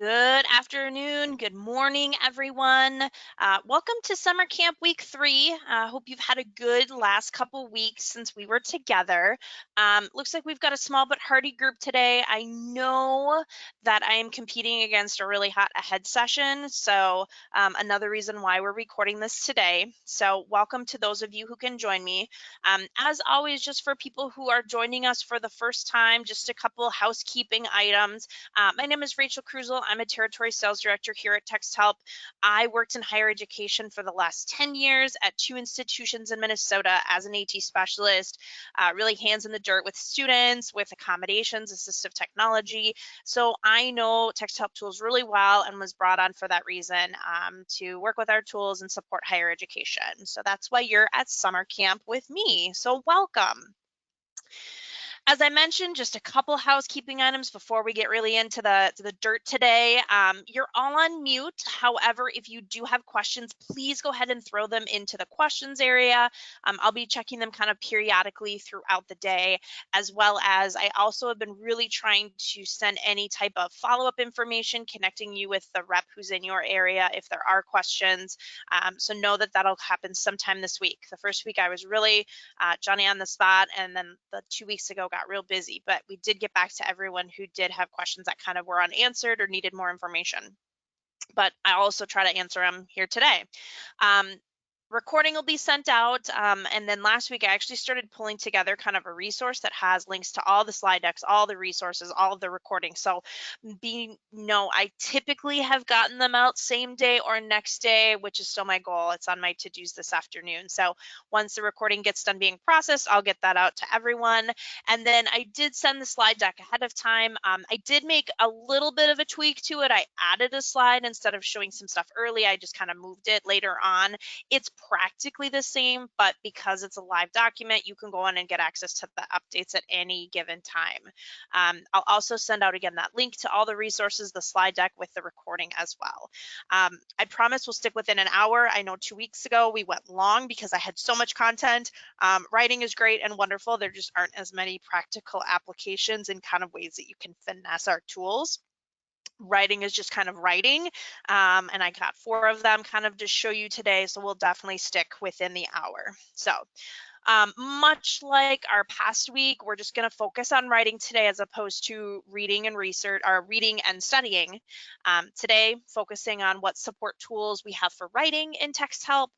Good afternoon, good morning, everyone. Welcome to summer camp week 3. Hope you've had a good last couple weeks since we were together. Looks like we've got a small but hearty group today. I know that I am competing against a really hot ahead session, so another reason why we're recording this today. So welcome to those of you who can join me. As always, just for people who are joining us for the first time, just a couple housekeeping items. My name is Rachel Cruzel. I'm a territory sales director here at TextHelp. I worked in higher education for the last 10 years at 2 institutions in Minnesota as an AT specialist, really hands in the dirt with students, with accommodations, assistive technology. So I know TextHelp tools really well and was brought on for that reason to work with our tools and support higher education. So that's why you're at summer camp with me. So welcome. As I mentioned, just a couple housekeeping items before we get really into the dirt today. You're all on mute. However, if you do have questions, please go ahead and throw them into the questions area. I'll be checking them kind of periodically throughout the day, as well as I also have been really trying to send any type of follow-up information connecting you with the rep who's in your area if there are questions. So know that that'll happen sometime this week. The first week I was really Johnny on the spot, and then the 2 weeks ago got real busy, but we did get back to everyone who did have questions that kind of were unanswered or needed more information. But I also try to answer them here today. Recording will be sent out, and then last week I actually started pulling together kind of a resource that has links to all the slide decks, all the resources, all of the recordings. So I typically have gotten them out same day or next day, which is still my goal. It's on my to-dos this afternoon. So once the recording gets done being processed, I'll get that out to everyone. And then I did send the slide deck ahead of time. I did make a little bit of a tweak to it. I added a slide instead of showing some stuff early. I just kind of moved it later on. It's practically the same, but because it's a live document, you can go on and get access to the updates at any given time. I'll also send out again that link to all the resources, the slide deck with the recording as well. I promise we'll stick within an hour. I know 2 weeks ago we went long because I had so much content. Writing is great and wonderful. There just aren't as many practical applications and kind of ways that you can finesse our tools. Writing is just kind of writing, and I got 4 of them kind of to show you today, so we'll definitely stick within the hour. So much like our past week, we're just going to focus on writing today as opposed to reading and research or reading and studying. Today, focusing on what support tools we have for writing in TextHelp,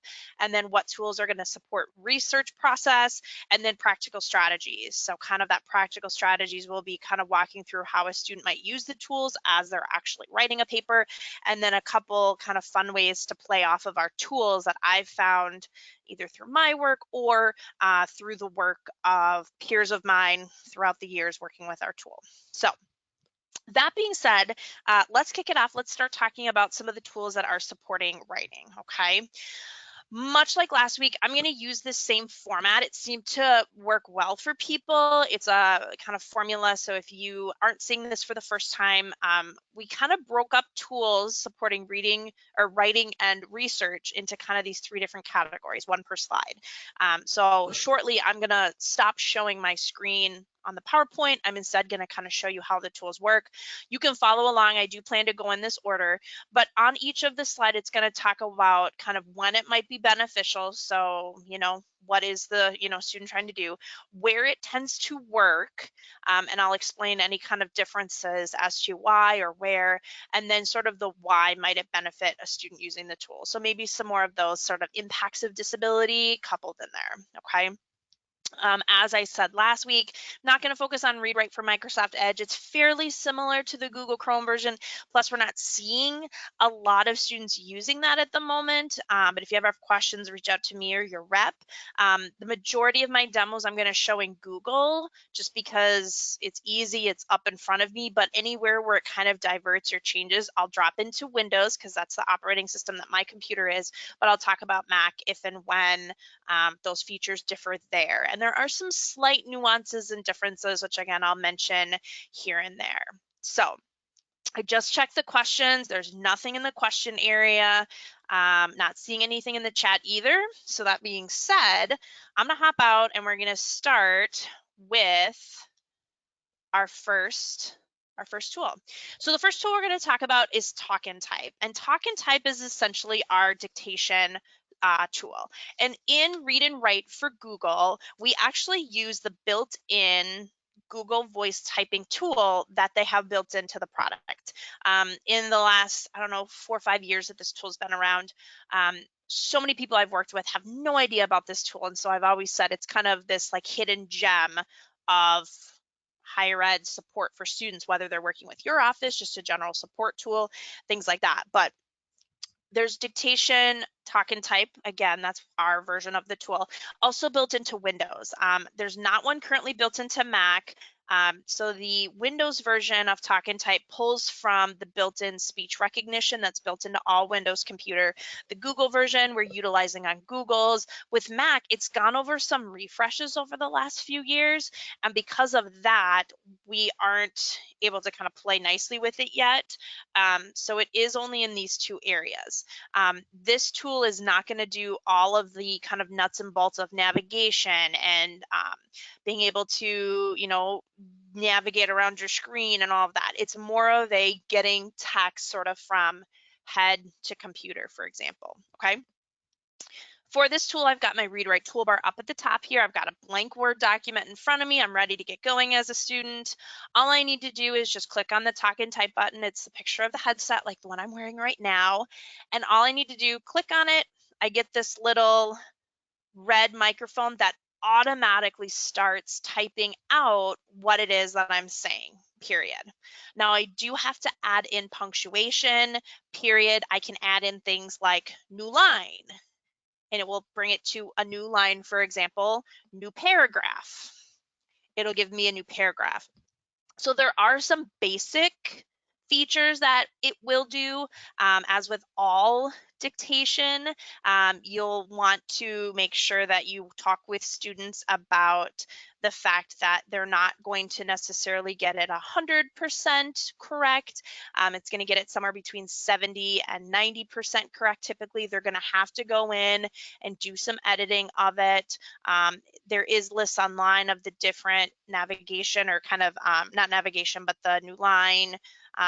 and then what tools are going to support research process, and then practical strategies. So kind of that practical strategies will be kind of walking through how a student might use the tools as they're actually writing a paper, and then a couple kind of fun ways to play off of our tools that I've found either through my work or through the work of peers of mine throughout the years working with our tool. So that being said, let's kick it off. Let's start talking about some of the tools that are supporting writing, okay? Much like last week, I'm going to use this same format. It seemed to work well for people. It's a kind of formula. So if you aren't seeing this for the first time, we kind of broke up tools supporting reading or writing and research into kind of these 3 different categories, 1 per slide. So shortly, I'm going to stop showing my screen on the PowerPoint. I'm instead going to kind of show you how the tools work. You can follow along. I do plan to go in this order, but on each of the slides, it's going to talk about kind of when it might be beneficial. So, what is the, student trying to do, where it tends to work, and I'll explain any kind of differences as to why or where, and then sort of the why might it benefit a student using the tool. So maybe some more of those sort of impacts of disability coupled in there, okay? As I said last week, not going to focus on Read&Write for Microsoft Edge. It's fairly similar to the Google Chrome version. Plus, we're not seeing a lot of students using that at the moment. But if you ever have questions, reach out to me or your rep. The majority of my demos I'm going to show in Google just because it's easy, it's up in front of me. But anywhere where it kind of diverts or changes, I'll drop into Windows because that's the operating system that my computer is. But I'll talk about Mac if and when those features differ there. And there are some slight nuances and differences, which again, I'll mention here and there. So I just checked the questions. There's nothing in the question area. Not seeing anything in the chat either. So that being said, I'm gonna hop out and we're gonna start with our first our first tool. So the first tool we're going to talk about is Talk and Type. And Talk and Type is essentially our dictation tool. And in Read and Write for Google, we actually use the built-in Google voice typing tool that they have built into the product. In the last, I don't know, 4 or 5 years that this tool's been around, so many people I've worked with have no idea about this tool. And so I've always said it's kind of this like hidden gem of higher ed support for students, whether they're working with your office, just a general support tool, things like that. But there's dictation, Talk and Type. Again, that's our version of the tool. Also built into Windows. There's not one currently built into Mac. So the Windows version of Talk and Type pulls from the built-in speech recognition that's built into all Windows computer. The Google version we're utilizing on Google's. With Mac, it's gone over some refreshes over the last few years. And because of that, we aren't able to kind of play nicely with it yet. So it is only in these two areas. This tool is not going to do all of the kind of nuts and bolts of navigation and being able to, navigate around your screen and all of that. It's more of a getting text sort of from head to computer, for example, okay? For this tool, I've got my Read&Write toolbar up at the top here. I've got a blank Word document in front of me. I'm ready to get going as a student. All I need to do is just click on the Talk and Type button. It's a picture of the headset like the one I'm wearing right now. And all I need to do, click on it. I get this little red microphone that automatically starts typing out what it is that I'm saying, period. Now I do have to add in punctuation, period. I can add in things like new line, and it will bring it to a new line, for example, new paragraph. It'll give me a new paragraph. So there are some basic features that it will do. As with all dictation, you'll want to make sure that you talk with students about the fact that they're not going to necessarily get it 100% correct. It's going to get it somewhere between 70 and 90% correct. Typically, they're going to have to go in and do some editing of it. There is lists online of the different navigation or kind of not navigation, but the new line,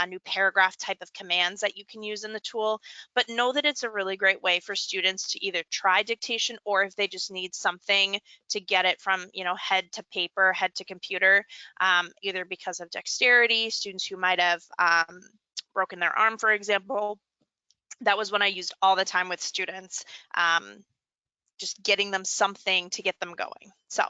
new paragraph type of commands that you can use in the tool. But know that it's a really great way for students to either try dictation, or if they just need something to get it from, head to paper, head to computer, either because of dexterity, students who might have broken their arm, for example. That was when I used all the time with students. Just getting them something to get them going. So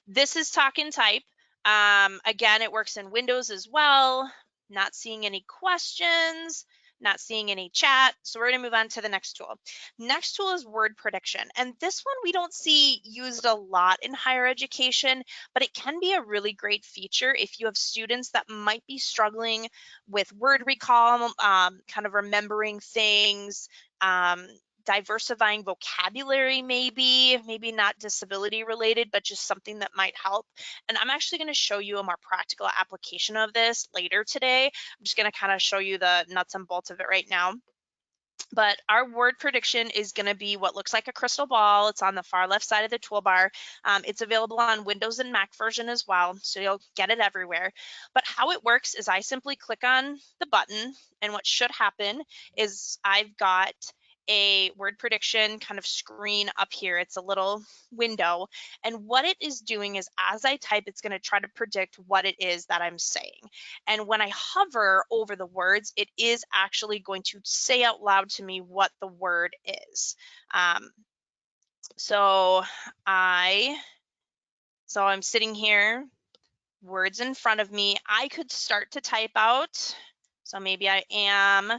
this is Talk and Type. Again, it works in Windows as well. Not seeing any questions, not seeing any chat. So we're going to move on to the next tool. Next tool is word prediction. And this one we don't see used a lot in higher education, but it can be a really great feature if you have students that might be struggling with word recall, kind of remembering things, diversifying vocabulary, maybe not disability related, but just something that might help. And I'm actually going to show you a more practical application of this later today. I'm just going to kind of show you the nuts and bolts of it right now. But our word prediction is going to be what looks like a crystal ball. It's on the far left side of the toolbar. It's available on Windows and Mac version as well, so you'll get it everywhere. But how it works is I simply click on the button, and what should happen is I've got a word prediction kind of screen up here. It's a little window, and what it is doing is as I type, it's going to try to predict what it is that I'm saying. And when I hover over the words, it is actually going to say out loud to me what the word is. So I'm sitting here, words in front of me. I could start to type out. So maybe I am,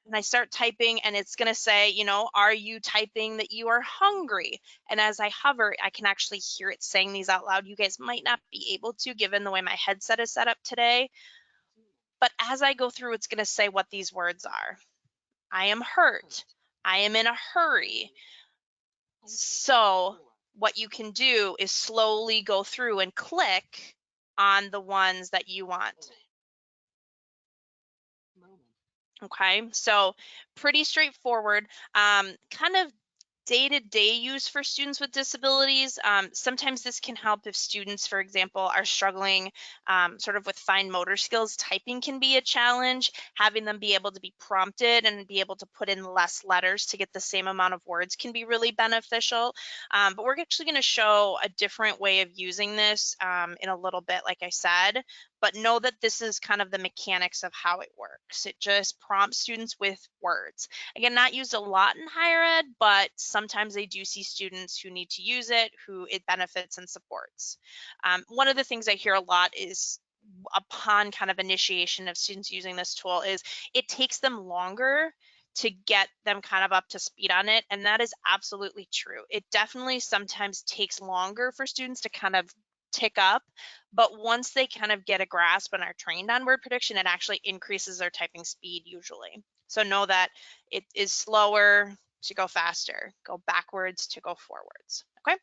and I start typing, and it's going to say, are you typing that you are hungry? And as I hover, I can actually hear it saying these out loud. You guys might not be able to, given the way my headset is set up today. But as I go through, it's going to say what these words are. I am hurt. I am in a hurry. So what you can do is slowly go through and click on the ones that you want. Okay, so pretty straightforward. Kind of day-to-day use for students with disabilities. Sometimes this can help if students, for example, are struggling sort of with fine motor skills. Typing can be a challenge. Having them be able to be prompted and be able to put in less letters to get the same amount of words can be really beneficial. But we're actually going to show a different way of using this in a little bit, like I said. But know that this is kind of the mechanics of how it works. It just prompts students with words. Again, not used a lot in higher ed, but sometimes they do see students who need to use it, who it benefits and supports. One of the things I hear a lot is upon kind of initiation of students using this tool is it takes them longer to get them kind of up to speed on it. And that is absolutely true. It definitely sometimes takes longer for students to kind of tick up, but once they kind of get a grasp and are trained on word prediction, it actually increases their typing speed usually. So know that it is slower to go faster, go backwards to go forwards. Okay.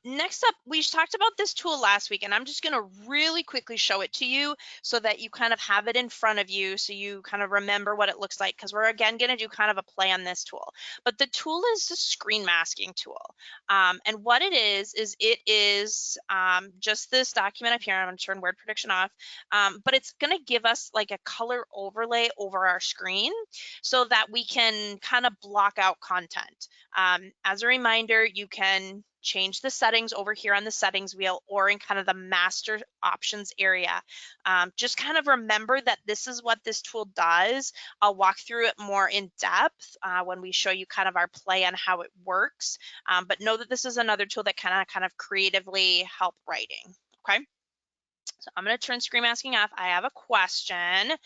Next up, we talked about this tool last week, and I'm just going to really quickly show it to you so that you kind of have it in front of you so you kind of remember what it looks like, because we're again going to do kind of a play on this tool. But the tool is a screen masking tool. And what it is it is just this document up here. I'm going to turn word prediction off, but it's going to give us like a color overlay over our screen so that we can kind of block out content. As a reminder, you can change the settings over here on the settings wheel or in kind of the master options area. Just kind of remember that this is what this tool does. I'll walk through it more in depth when we show you kind of our play on how it works. But know that this is another tool that kind of creatively help writing. Okay. So I'm going to turn screen masking off. I have a question.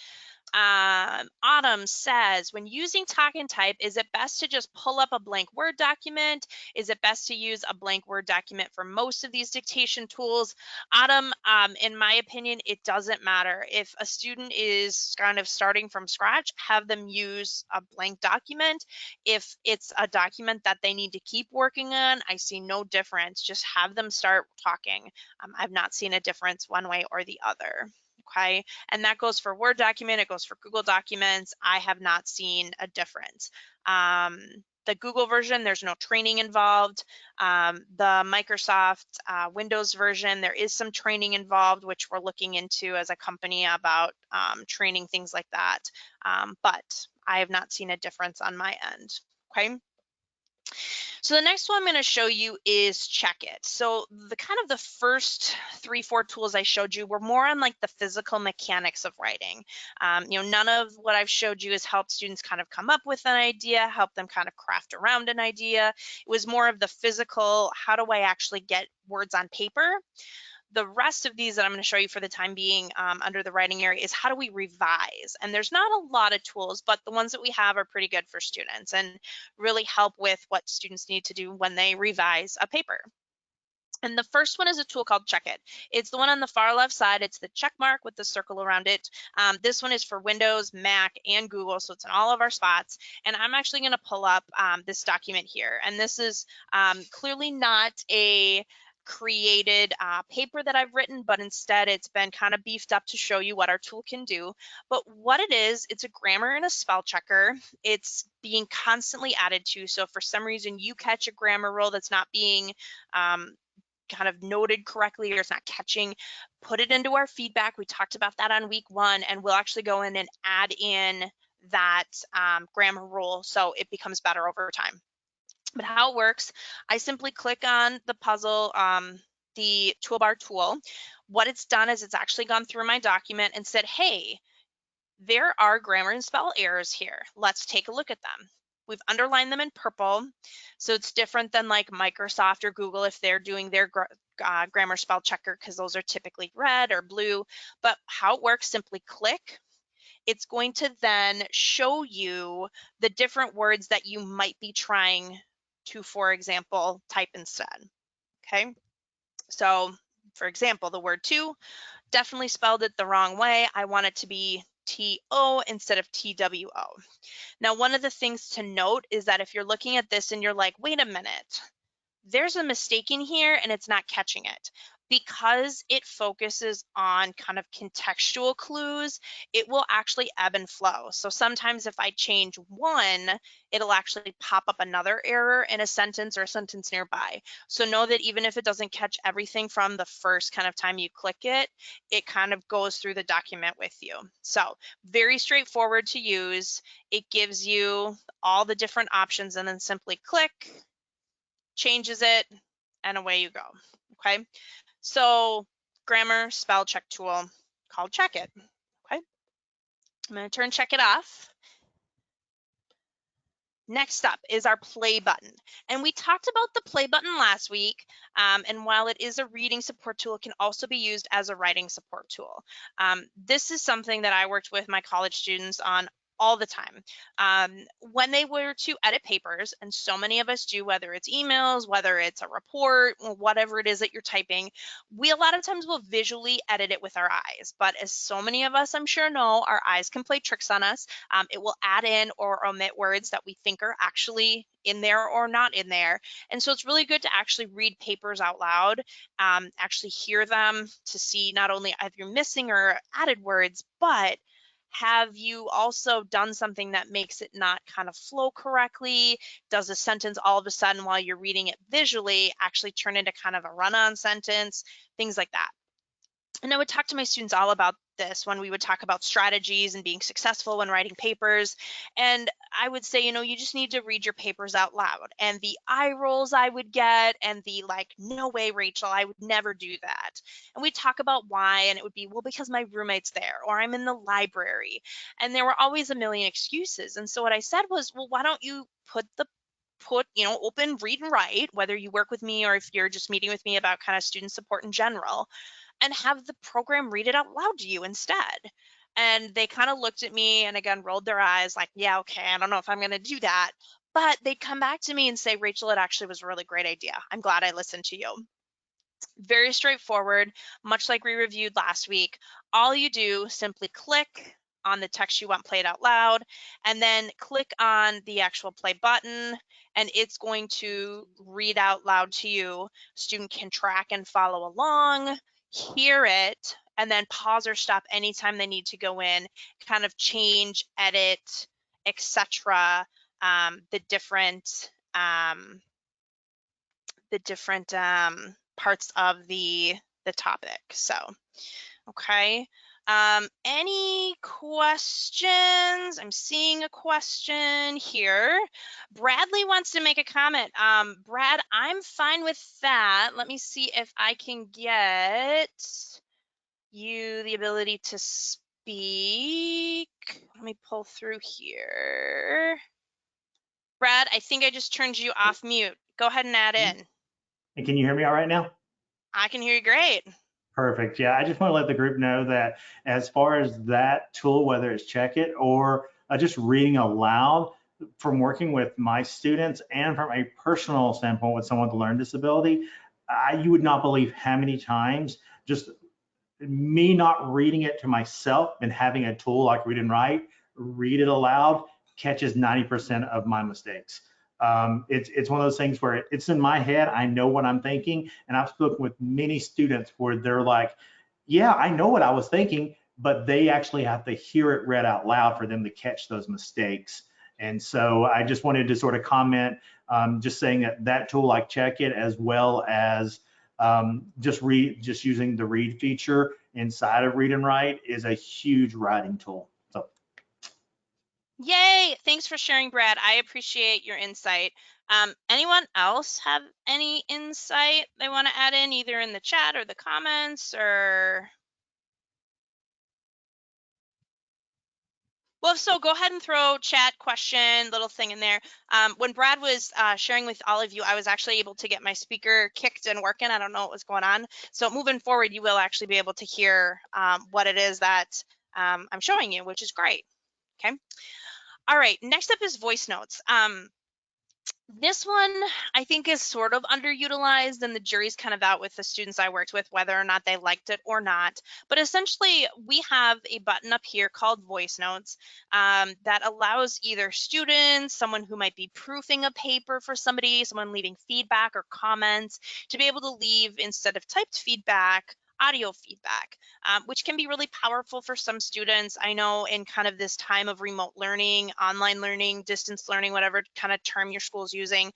Autumn says, when using Talk and Type, is it best to just pull up a blank Word document? Is it best to use a blank Word document for most of these dictation tools? Autumn, in my opinion, it doesn't matter. If a student is kind of starting from scratch, have them use a blank document. If it's a document that they need to keep working on, I see no difference. Just have them start talking. I've not seen a difference one way or the other. Okay, and that goes for Word document, it goes for Google Documents. I have not seen a difference. The Google version, there's no training involved. The Microsoft Windows version, there is some training involved, which we're looking into as a company about training, things like that. But I have not seen a difference on my end. Okay. So the next one I'm going to show you is Checkit. So the kind of the first 3-4 tools I showed you were more on like the physical mechanics of writing. None of what I've showed you has helped students kind of come up with an idea, help them kind of craft around an idea. It was more of the physical, how do I actually get words on paper? The rest of these that I'm going to show you for the time being under the writing area is how do we revise? And there's not a lot of tools, but the ones that we have are pretty good for students and really help with what students need to do when they revise a paper. And the first one is a tool called Checkit. It's the one on the far left side. It's the check mark with the circle around it. This one is for Windows, Mac, and Google, so it's in all of our spots. And I'm actually going to pull up this document here. And this is clearly not a created paper that I've written, but instead it's been kind of beefed up to show you what our tool can do. But what it is, it's a grammar and a spell checker. It's being constantly added to. So if for some reason you catch a grammar rule that's not being kind of noted correctly or it's not catching, put it into our feedback. We talked about that on week 1, and we'll actually go in and add in that grammar rule so it becomes better over time. But how it works, I simply click on the puzzle, the toolbar tool. What it's done is it's actually gone through my document and said, hey, there are grammar and spell errors here. Let's take a look at them. We've underlined them in purple, so it's different than like Microsoft or Google if they're doing their grammar spell checker, because those are typically red or blue. But how it works, simply click. It's going to then show you the different words that you might be trying to, for example, type instead. Okay, so for example, the word to, definitely spelled it the wrong way. I want it to be T-O instead of T-W-O. Now, one of the things to note is that if you're looking at this and you're like, wait a minute, there's a mistake in here and it's not catching it. because it focuses on kind of contextual clues, it will actually ebb and flow. So sometimes if I change one, it'll actually pop up another error in a sentence or a sentence nearby. So know that even if it doesn't catch everything from the first kind of time you click it, it kind of goes through the document with you. So very straightforward to use. It gives you all the different options and then simply click, changes it, and away you go. Okay. So grammar spell check tool called Check It. Okay. I'm going to turn Check It off. Next up is our play button. And we talked about the play button last week. And while it is a reading support tool, it can also be used as a writing support tool. This is something that I worked with my college students on all the time. When they were to edit papers, and so many of us do, whether it's emails, whether it's a report, or whatever it is that you're typing, we a lot of times will visually edit it with our eyes. But as so many of us, I'm sure know, our eyes can play tricks on us. It will add in or omit words that we think are actually in there or not in there. And so it's really good to actually read papers out loud, actually hear them to see not only if you're missing or added words, but have you also done something that makes it not kind of flow correctly? Does a sentence all of a sudden while you're reading it visually actually turn into kind of a run-on sentence? Things like that. And I would talk to my students all about this when we would talk about strategies and being successful when writing papers. And I would say, you know, you just need to read your papers out loud. And the eye rolls I would get and the like, no way, Rachel, I would never do that. And we'd talk about why, and it would be, well, because my roommate's there, or I'm in the library. And there were always a million excuses. And so what I said was, well, why don't you open Read and Write, whether you work with me or if you're just meeting with me about kind of student support in general, and have the program read it out loud to you instead. And they kind of looked at me and again rolled their eyes like, yeah, okay, I don't know if I'm going to do that. But they'd come back to me and say, Rachel, it actually was a really great idea. I'm glad I listened to you. Very straightforward, much like we reviewed last week. All you do, simply click on the text you want played out loud, and then click on the actual play button, and it's going to read out loud to you. Student can track and follow along, hear it, and then pause or stop anytime they need to go in, kind of change, edit, etc. The different parts of the topic. So, okay. Any questions? I'm seeing a question here. Bradley wants to make a comment. Brad, I'm fine with that. Let me see if I can get you the ability to speak. Let me pull through here. Brad, I think I just turned you off mute. Go ahead and add in. And can you hear me all right now? I can hear you great. Perfect. Yeah, I just want to let the group know that as far as that tool, whether it's Check It or just reading aloud, from working with my students and from a personal standpoint with someone with a learning disability, you would not believe how many times just me not reading it to myself and having a tool like Read and Write, read it aloud, catches 90% of my mistakes. It's one of those things where it's in my head, I know what I'm thinking, and I've spoken with many students where they're like, yeah, I know what I was thinking, but they actually have to hear it read out loud for them to catch those mistakes. And so I just wanted to sort of comment, just saying that tool like Check It, as well as just using the read feature inside of Read and Write, is a huge writing tool. So Yay! Thanks for sharing, Brad. I appreciate your insight. Anyone else have any insight they want to add in, either in the chat or the comments, or? Well, so go ahead and throw chat, question, little thing in there. When Brad was sharing with all of you, I was actually able to get my speaker kicked and working. I don't know what was going on. So moving forward, you will actually be able to hear what it is that I'm showing you, which is great. Okay. All right, next up is voice notes. This one I think is sort of underutilized, and the jury's kind of out with the students I worked with whether or not they liked it or not. But essentially, we have a button up here called Voice Notes that allows either students, someone who might be proofing a paper for somebody, someone leaving feedback or comments, to be able to leave, instead of typed feedback, audio feedback, which can be really powerful for some students. I know in kind of this time of remote learning, online learning, distance learning, whatever kind of term your school's using,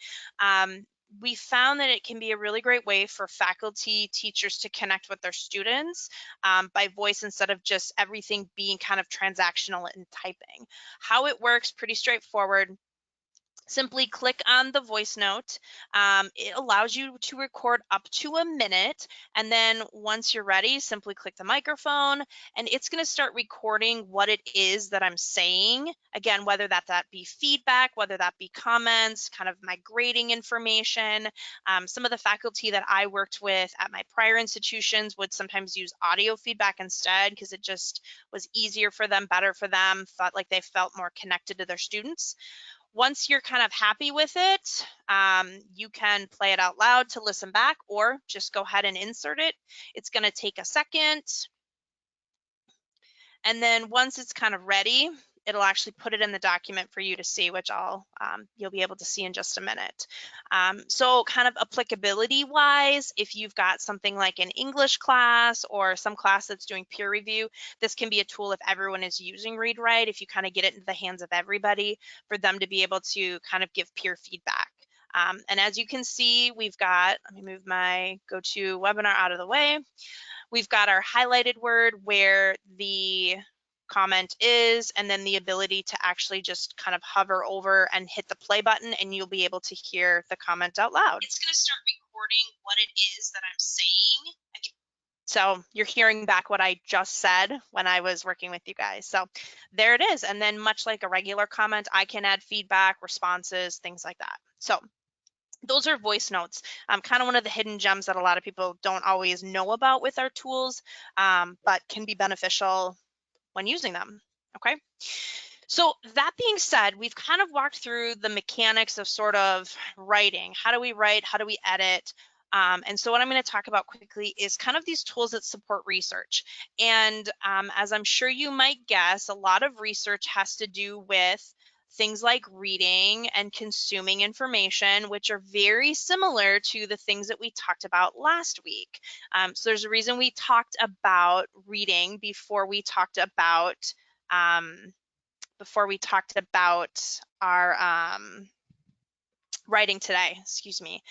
we found that it can be a really great way for faculty, teachers to connect with their students by voice, instead of just everything being kind of transactional and typing. How it works, pretty straightforward. Simply click on the voice note. It allows you to record up to a minute. And then once you're ready, simply click the microphone and it's going to start recording what it is that I'm saying. Again, whether that be feedback, whether that be comments, kind of my grading information. Some of the faculty that I worked with at my prior institutions would sometimes use audio feedback instead because it just was easier for them, better for them, felt like they felt more connected to their students. Once you're kind of happy with it, you can play it out loud to listen back or just go ahead and insert it. It's going to take a second. And then once it's kind of ready, it'll actually put it in the document for you to see, which you'll be able to see in just a minute. So kind of applicability wise, if you've got something like an English class or some class that's doing peer review, this can be a tool if everyone is using Read&Write, if you kind of get it into the hands of everybody, for them to be able to kind of give peer feedback. And as you can see, we've got, let me move my GoToWebinar out of the way. We've got our highlighted word where the comment is, and then the ability to actually just kind of hover over and hit the play button, and you'll be able to hear the comment out loud. It's going to start recording what it is that I'm saying. So you're hearing back what I just said when I was working with you guys. So there it is. And then much like a regular comment, I can add feedback, responses, things like that. So those are voice notes, kind of one of the hidden gems that a lot of people don't always know about with our tools, but can be beneficial when using them. Okay. So that being said, we've kind of walked through the mechanics of sort of writing. How do we write? How do we edit? And so what I'm going to talk about quickly is kind of these tools that support research. And as I'm sure you might guess, a lot of research has to do with things like reading and consuming information, which are very similar to the things that we talked about last week. So there's a reason we talked about reading before we talked about our writing today, excuse me.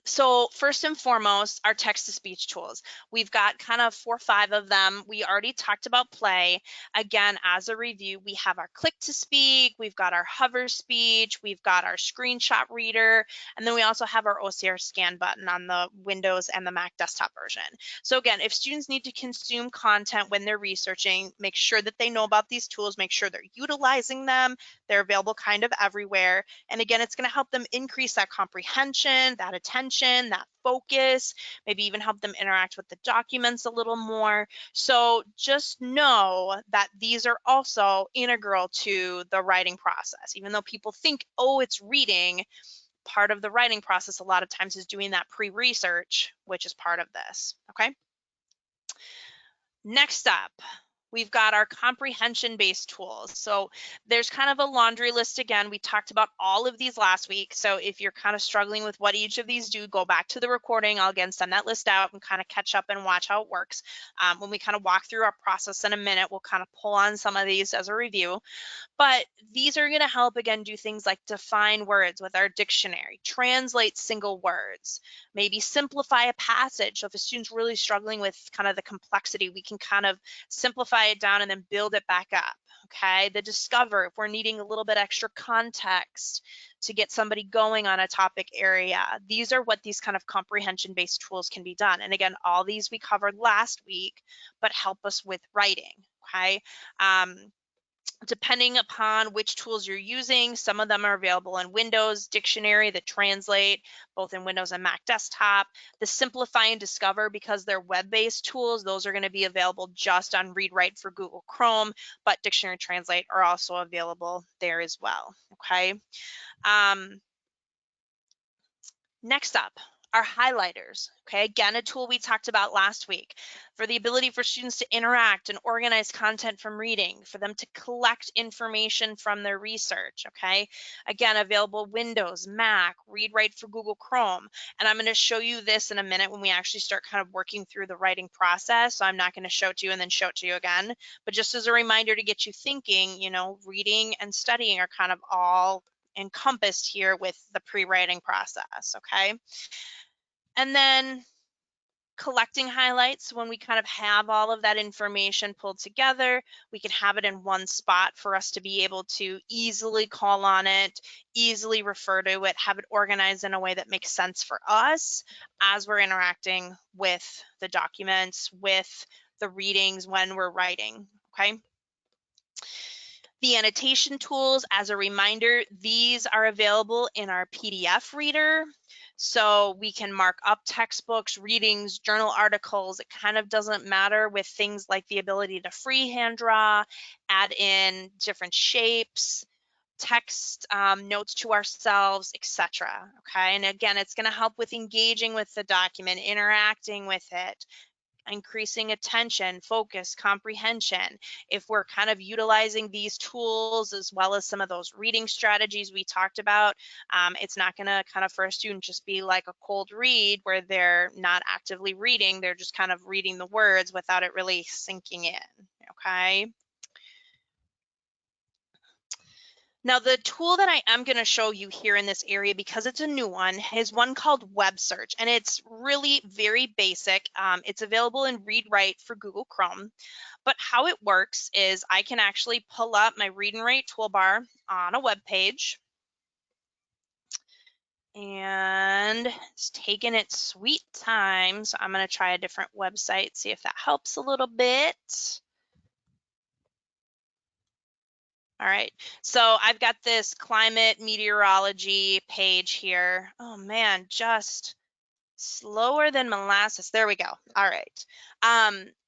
So first and foremost, our text-to-speech tools. We've got kind of 4 or 5 of them. We already talked about play. Again, as a review, we have our click-to-speak, we've got our hover speech, we've got our screenshot reader, and then we also have our OCR scan button on the Windows and the Mac desktop version. So again, if students need to consume content when they're researching, make sure that they know about these tools, make sure they're utilizing them. They're available kind of everywhere. And again, it's going to help them increase that comprehension, that attention, that focus, maybe even help them interact with the documents a little more. So just know that these are also integral to the writing process. Even though people think, oh, it's reading, part of the writing process a lot of times is doing that pre-research, which is part of this, okay? Next up, we've got our comprehension-based tools. So there's kind of a laundry list again. We talked about all of these last week. So if you're kind of struggling with what each of these do, go back to the recording. I'll again send that list out and kind of catch up and watch how it works. When we kind of walk through our process in a minute, we'll kind of pull on some of these as a review. But these are going to help, again, do things like define words with our dictionary, translate single words, maybe simplify a passage. So if a student's really struggling with kind of the complexity, we can kind of simplify it down and then build it back up. Okay, the discover, if we're needing a little bit extra context to get somebody going on a topic area. These are what these kind of comprehension-based tools can be done. And again, all these we covered last week, but help us with writing, okay? Depending upon which tools you're using, some of them are available in Windows Dictionary that translate both in Windows and Mac desktop. The Simplify and Discover, because they're web-based tools, those are going to be available just on Read&Write for Google Chrome, but Dictionary Translate are also available there as well, okay? Next up, our highlighters. Okay, again, a tool we talked about last week for the ability for students to interact and organize content from reading, for them to collect information from their research. Okay, again, available Windows, Mac, Read&Write for Google Chrome. And I'm going to show you this in a minute when we actually start kind of working through the writing process. So I'm not going to show it to you and then show it to you again. But just as a reminder to get you thinking, you know, reading and studying are kind of all encompassed here with the pre-writing process, okay? And then collecting highlights, when we kind of have all of that information pulled together, we can have it in one spot for us to be able to easily call on it, easily refer to it, have it organized in a way that makes sense for us as we're interacting with the documents, with the readings when we're writing, okay? The annotation tools, as a reminder, these are available in our PDF reader. So we can mark up textbooks, readings, journal articles. It kind of doesn't matter with things like the ability to freehand draw, add in different shapes, text notes to ourselves, etc. Okay, and again, it's going to help with engaging with the document, interacting with it, increasing attention, focus, comprehension. If we're kind of utilizing these tools as well as some of those reading strategies we talked about, it's not going to kind of for a student just be like a cold read where they're not actively reading, they're just kind of reading the words without it really sinking in, okay? Now, the tool that I am going to show you here in this area, because it's a new one, is one called Web Search, and it's really very basic. It's available in Read&Write for Google Chrome, but how it works is I can actually pull up my Read&Write toolbar on a web page, and it's taking its sweet time, so I'm going to try a different website, see if that helps a little bit. All right, so I've got this climate meteorology page here. Oh man, just slower than molasses. There we go. All right.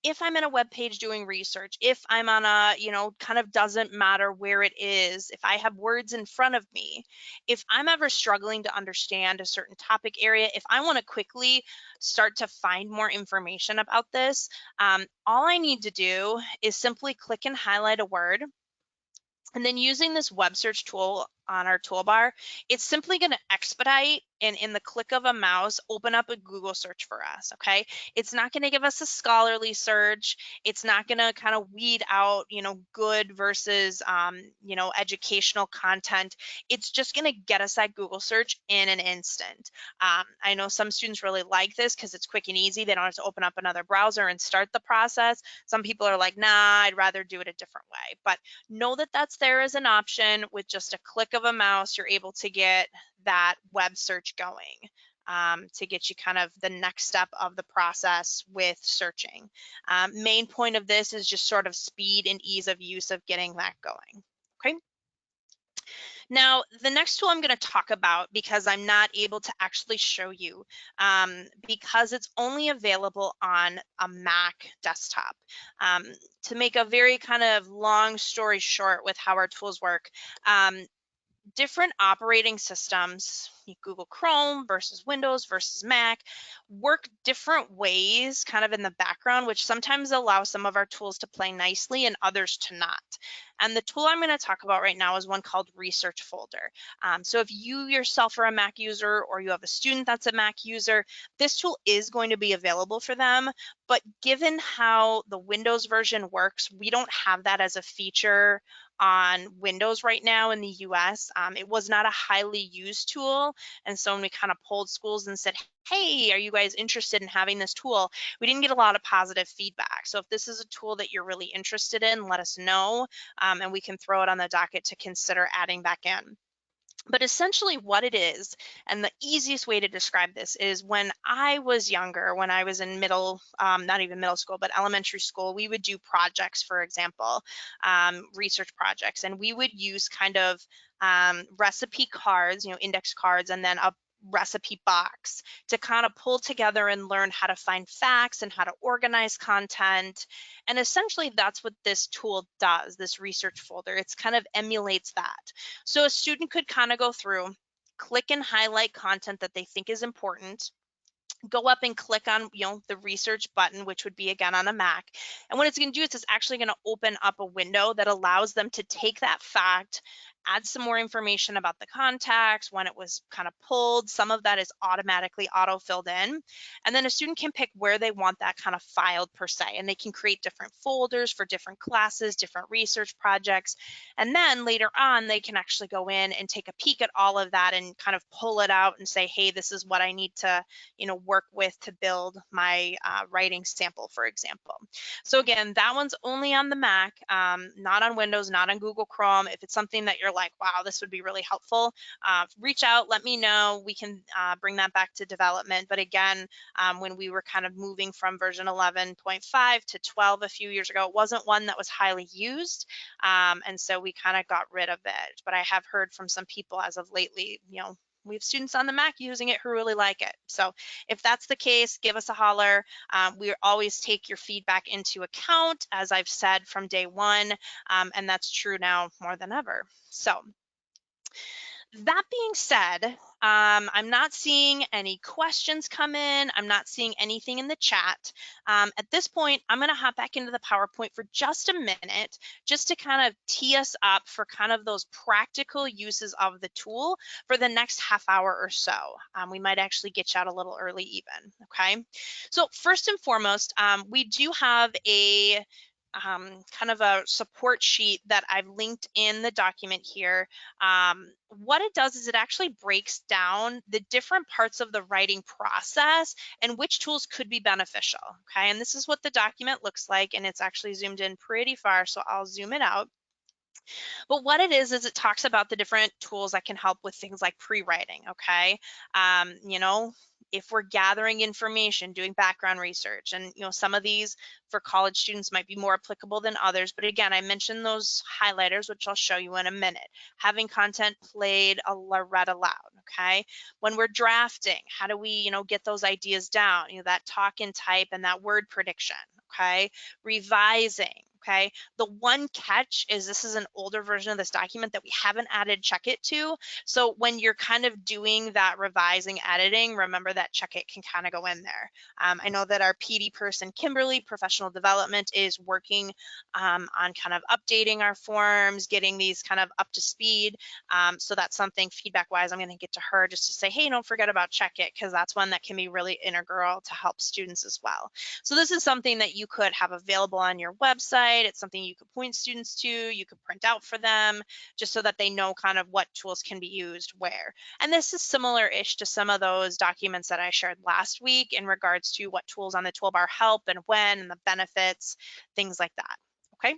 If I'm in a web page doing research, if I'm on a, you know, kind of doesn't matter where it is, if I have words in front of me, if I'm ever struggling to understand a certain topic area, if I want to quickly start to find more information about this, all I need to do is simply click and highlight a word. And then using this web search tool on our toolbar, it's simply going to expedite and in the click of a mouse, open up a Google search for us, okay? It's not going to give us a scholarly search. It's not going to kind of weed out, you know, good versus, you know, educational content. It's just going to get us that Google search in an instant. I know some students really like this because it's quick and easy. They don't have to open up another browser and start the process. Some people are like, nah, I'd rather do it a different way. But know that that's there as an option. With just a click of a mouse, you're able to get that web search going to get you kind of the next step of the process with searching. Main point of this is just sort of speed and ease of use of getting that going. Okay. Now, the next tool I'm going to talk about, because I'm not able to actually show you, because it's only available on a Mac desktop. To make a very kind of long story short with how our tools work, different operating systems, Google Chrome versus Windows versus Mac, work different ways kind of in the background, which sometimes allow some of our tools to play nicely and others to not. And the tool I'm going to talk about right now is one called Research Folder. So if you yourself are a Mac user or you have a student that's a Mac user, this tool is going to be available for them. But given how the Windows version works, we don't have that as a feature on Windows right now in the US. It was not a highly used tool. And so when we kind of polled schools and said, hey, are you guys interested in having this tool? We didn't get a lot of positive feedback. So if this is a tool that you're really interested in, let us know, and we can throw it on the docket to consider adding back in. But essentially what it is, and the easiest way to describe this is when I was younger, when I was in middle, not even middle school, but elementary school, we would do projects, for example, research projects, and we would use kind of recipe cards, you know, index cards, and then a recipe box to kind of pull together and learn how to find facts and how to organize content. And essentially that's what this tool does, this research folder. It's kind of emulates that. So a student could kind of go through click and highlight content that they think is important, go up and click on, the research button, which would be again on a Mac. And what it's going to do is it's actually going to open up a window that allows them to take that fact, add some more information about the context, when it was kind of pulled. Some of that is automatically auto-filled in. And then a student can pick where they want that kind of filed per se. And they can create different folders for different classes, different research projects. And then later on, they can actually go in and take a peek at all of that and kind of pull it out and say, hey, this is what I need to work with to build my writing sample, for example. So again, that one's only on the Mac, not on Windows, not on Google Chrome. If it's something that you're like, wow, this would be really helpful, reach out, let me know. We can bring that back to development. But again, when we were kind of moving from version 11.5 to 12 a few years ago, it wasn't one that was highly used. And so we kind of got rid of it. But I have heard from some people as of lately, we have students on the Mac using it who really like it. So if that's the case, give us a holler. We always take your feedback into account, as I've said from day one, and that's true now more than ever. So that being said, I'm not seeing any questions come in. I'm not seeing anything in the chat. At this point, I'm going to hop back into the PowerPoint for just a minute, just to kind of tee us up for kind of those practical uses of the tool for the next half hour or so. We might actually get you out a little early even, okay? So first and foremost, we do have a kind of a support sheet that I've linked in the document here. What it does is it actually breaks down the different parts of the writing process and which tools could be beneficial, okay? And this is what the document looks like, and it's actually zoomed in pretty far, so I'll zoom it out. But what it is it talks about the different tools that can help with things like pre-writing, okay? If we're gathering information, doing background research, and some of these for college students might be more applicable than others. But again, I mentioned those highlighters, which I'll show you in a minute. Having content played, read aloud, okay? When we're drafting, how do we, get those ideas down? That talk and type and that word prediction, okay? Revising. Okay, the one catch is this is an older version of this document that we haven't added check it to. So when you're kind of doing that revising, editing, remember that check it can kind of go in there. I know that our PD person, Kimberly, professional development, is working on kind of updating our forms, getting these kind of up to speed. So that's something feedback wise, I'm going to get to her just to say, hey, don't forget about check it, because that's one that can be really integral to help students as well. So this is something that you could have available on your website. It's something you could point students to, you could print out for them, just so that they know kind of what tools can be used where. And this is similar-ish to some of those documents that I shared last week in regards to what tools on the toolbar help and when and the benefits, things like that, okay?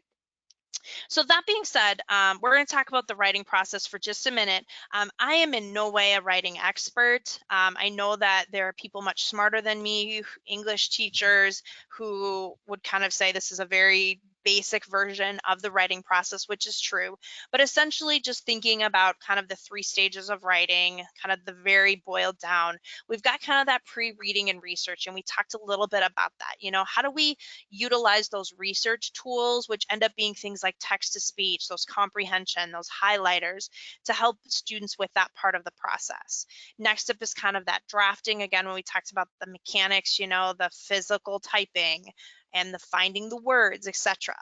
So that being said, we're going to talk about the writing process for just a minute. I am in no way a writing expert. I know that there are people much smarter than me, English teachers, who would kind of say this is a very basic version of the writing process, which is true. But essentially just thinking about kind of the 3 stages of writing, kind of the very boiled down, we've got kind of that pre-reading and research, and we talked a little bit about that. How do we utilize those research tools, which end up being things like text to speech, those comprehension, those highlighters, to help students with that part of the process. Next up is kind of that drafting. Again, when we talked about the mechanics, the physical typing and the finding the words, etc.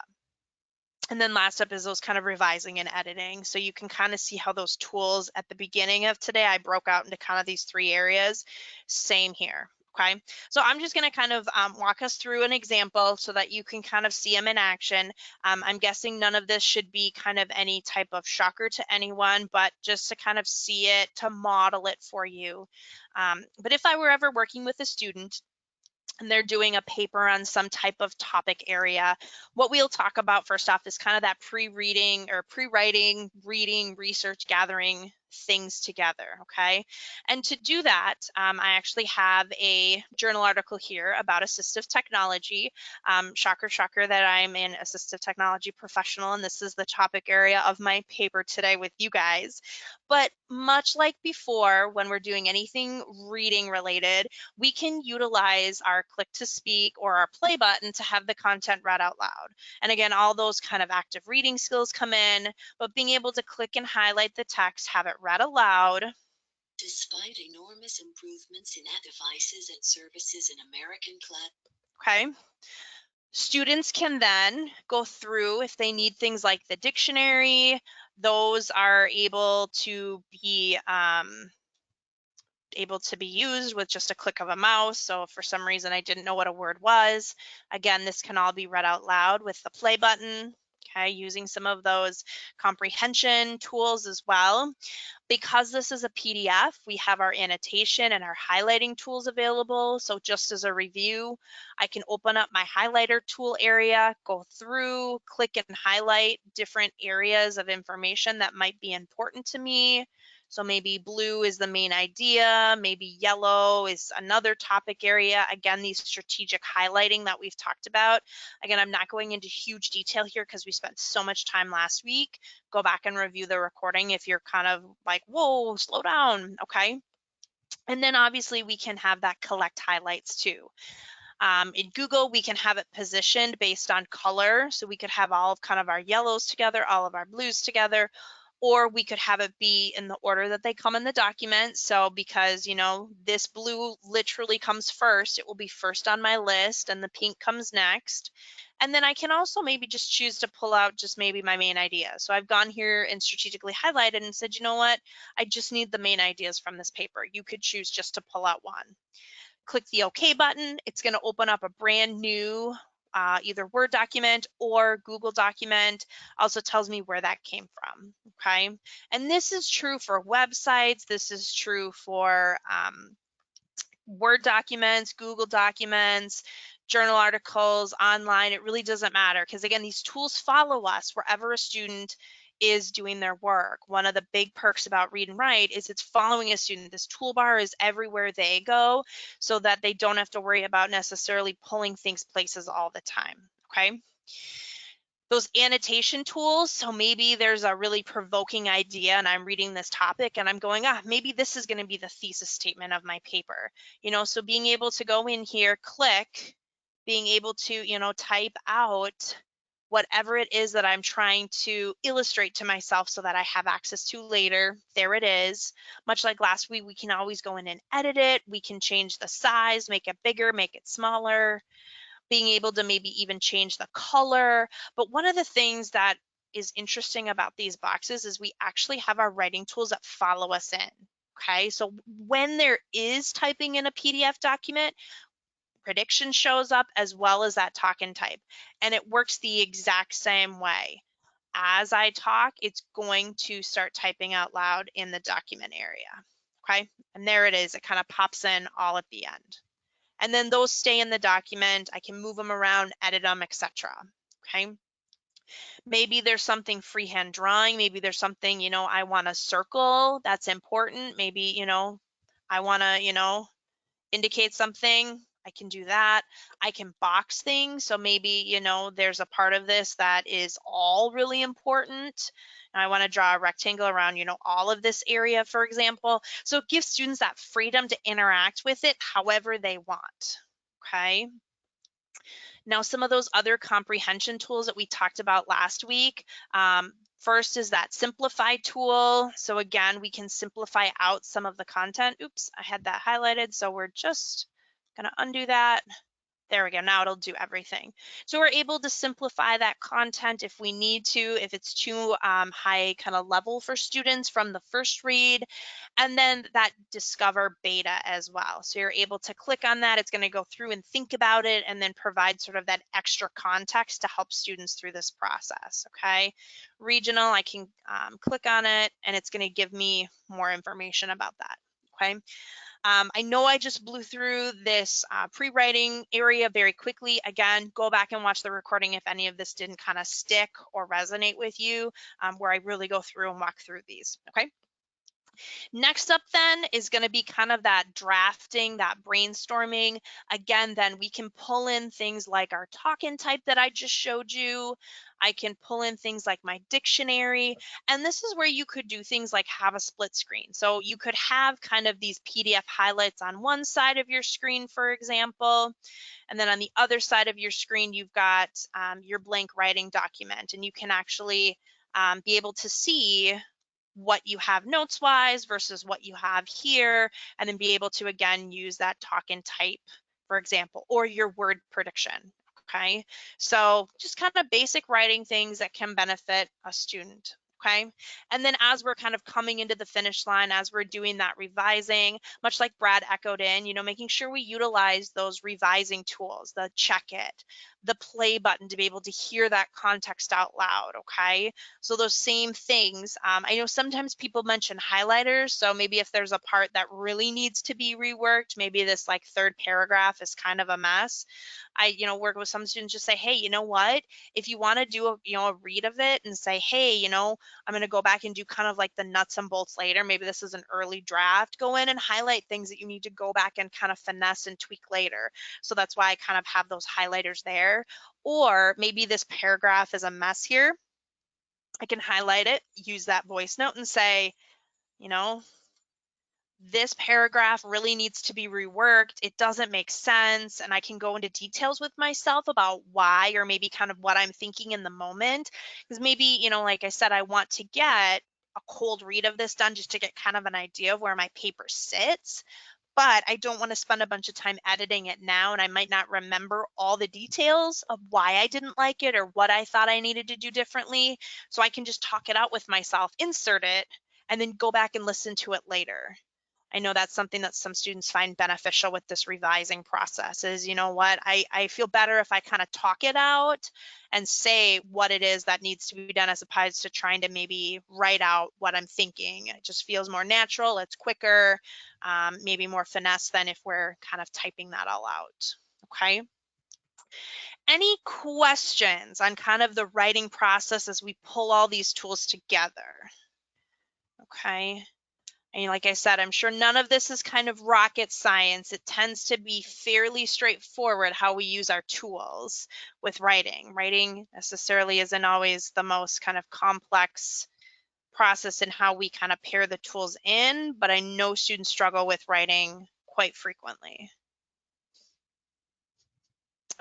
And then last up is those kind of revising and editing. So you can kind of see how those tools at the beginning of today, I broke out into kind of these 3 areas. Same here. Okay, so I'm just going to kind of walk us through an example so that you can kind of see them in action. I'm guessing none of this should be kind of any type of shocker to anyone, but just to kind of see it, to model it for you. But if I were ever working with a student and they're doing a paper on some type of topic area, what we'll talk about first off is kind of that pre-reading or pre-writing, reading, research, gathering things together, okay? And to do that, I actually have a journal article here about assistive technology. Shocker, shocker that I'm an assistive technology professional, and this is the topic area of my paper today with you guys. But much like before, when we're doing anything reading related, we can utilize our click to speak or our play button to have the content read out loud. And again, all those kind of active reading skills come in, but being able to click and highlight the text, have it read aloud, Despite enormous improvements in devices and services in American class. Okay. Students can then go through, if they need things like the dictionary, those are able to be used with just a click of a mouse. So if for some reason I didn't know what a word was, again, this can all be read out loud with the play button. Okay, using some of those comprehension tools as well. Because this is a PDF, we have our annotation and our highlighting tools available. So just as a review, I can open up my highlighter tool area, go through, click and highlight different areas of information that might be important to me. So maybe blue is the main idea, maybe yellow is another topic area. Again, these strategic highlighting that we've talked about. Again, I'm not going into huge detail here because we spent so much time last week. Go back and review the recording if you're kind of like, whoa, slow down, okay? And then obviously we can have that collect highlights too. In Google, we can have it positioned based on color. So we could have all of kind of our yellows together, all of our blues together, or we could have it be in the order that they come in the document. So because, this blue literally comes first, it will be first on my list and the pink comes next. And then I can also maybe just choose to pull out just maybe my main idea. So I've gone here and strategically highlighted and said, you know what, I just need the main ideas from this paper. You could choose just to pull out one. Click the OK button. It's going to open up a brand new either Word document or Google document. Also tells me where that came from. Okay. And this is true for websites. This is true for Word documents, Google documents, journal articles, online. It really doesn't matter because, again, these tools follow us wherever a student is doing their work. One of the big perks about Read and Write is it's following a student. This toolbar is everywhere they go so that they don't have to worry about necessarily pulling things places all the time. Okay. Those annotation tools, so maybe there's a really provoking idea and I'm reading this topic and I'm going, maybe this is going to be the thesis statement of my paper. So being able to go in here, click, being able to, type out whatever it is that I'm trying to illustrate to myself so that I have access to later. There it is. Much like last week, we can always go in and edit it. We can change the size, make it bigger, make it smaller, being able to maybe even change the color. But one of the things that is interesting about these boxes is we actually have our writing tools that follow us in. Okay, so when there is typing in a PDF document, prediction shows up as well as that talk and type, and it works the exact same way. As I talk, it's going to start typing out loud in the document area. Okay, and there it is. It kind of pops in all at the end. And then those stay in the document. I can move them around, edit them, etc. Okay. Maybe there's something freehand drawing. Maybe there's something, I want to circle. That's important. Maybe, I want to, indicate something. I can do that. I can box things. So maybe, there's a part of this that is all really important. And I want to draw a rectangle around, all of this area, for example. So it gives students that freedom to interact with it however they want. Okay. Now, some of those other comprehension tools that we talked about last week, first is that simplify tool. So again, we can simplify out some of the content. Oops, I had that highlighted. So we're just gonna undo that. There we go, now it'll do everything. So we're able to simplify that content if we need to, if it's too high kind of level for students from the first read, and then that discover beta as well. So you're able to click on that, it's gonna go through and think about it and then provide sort of that extra context to help students through this process, okay? Regional, I can click on it and it's gonna give me more information about that, okay? I know I just blew through this pre-writing area very quickly. Again, go back and watch the recording if any of this didn't kind of stick or resonate with you, where I really go through and walk through these, okay? Next up then is going to be kind of that drafting, that brainstorming. Again, then we can pull in things like our talk and type that I just showed you. I can pull in things like my dictionary. And this is where you could do things like have a split screen. So you could have kind of these PDF highlights on one side of your screen, for example. And then on the other side of your screen, you've got your blank writing document. And you can actually be able to see what you have notes wise versus what you have here, and then be able to again use that talk and type, for example, or your word prediction. Okay, so just kind of basic writing things that can benefit a student. Okay, and then as we're kind of coming into the finish line, as we're doing that revising, much like Brad echoed in, making sure we utilize those revising tools, the check it, the play button to be able to hear that context out loud. Okay, so those same things. I know sometimes people mention highlighters, so maybe if there's a part that really needs to be reworked, maybe this like third paragraph is kind of a mess. I work with some students, just say, hey, you know what? If you want to do a read of it and say, hey, I'm going to go back and do kind of like the nuts and bolts later. Maybe this is an early draft. Go in and highlight things that you need to go back and kind of finesse and tweak later. So that's why I kind of have those highlighters there. Or maybe this paragraph is a mess here. I can highlight it, use that voice note and say, this paragraph really needs to be reworked. It doesn't make sense. And I can go into details with myself about why, or maybe kind of what I'm thinking in the moment. Because maybe, like I said, I want to get a cold read of this done just to get kind of an idea of where my paper sits. But I don't want to spend a bunch of time editing it now, and I might not remember all the details of why I didn't like it or what I thought I needed to do differently. So I can just talk it out with myself, insert it, and then go back and listen to it later. I know that's something that some students find beneficial with this revising process is, what, I feel better if I kind of talk it out and say what it is that needs to be done as opposed to trying to maybe write out what I'm thinking. It just feels more natural, it's quicker, maybe more finesse than if we're kind of typing that all out. Okay. Any questions on kind of the writing process as we pull all these tools together? Okay. And like I said, I'm sure none of this is kind of rocket science. It tends to be fairly straightforward how we use our tools with writing. Writing necessarily isn't always the most kind of complex process in how we kind of pair the tools in, but I know students struggle with writing quite frequently.